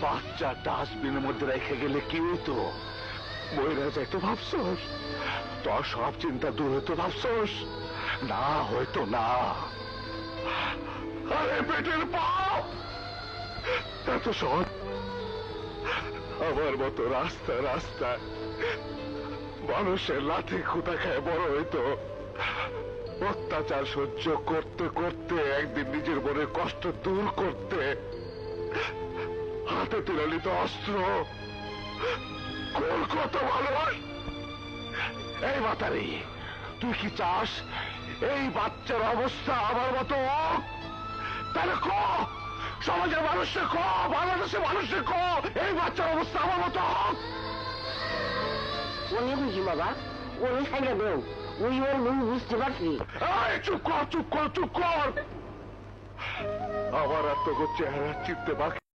বাচ্চা ডাস্টবিনের মধ্যে রেখে গেলে কি হইতো? মহিলা যাইতো ভাবছস? তোর সব চিন্তা দূর হইতো ভাবছস? না, হয়তো না। আরে পেটের পাপ এত সহজ। আমার মতো রাস্তা রাস্তায় মানুষের লাঠি খুঁটা খায় বড় হইতো। অত্যাচার সহ্য করতে করতে একদিন নিজের মনে কষ্ট দূর করতে হাতে তুলে নিত অস্ত্র। কত মানুষ! এই মাতারি, তুই কি চাস এই বাচ্চার অবস্থা আমার মতো হোক? তাহলে ক, সমাজের মানুষকে ক, বাংলাদেশের মানুষকে ক, এই বাচ্চার অবস্থা আমার মতো হোক। অনেক বুঝি বাবা, ওই সাইডে দেও, ওই ওর মুখ বুঝতে পারছি। চুপ কর, চুপ কর, চুপ কর। আমার আর তোকে চেহারা চিনতে বাকি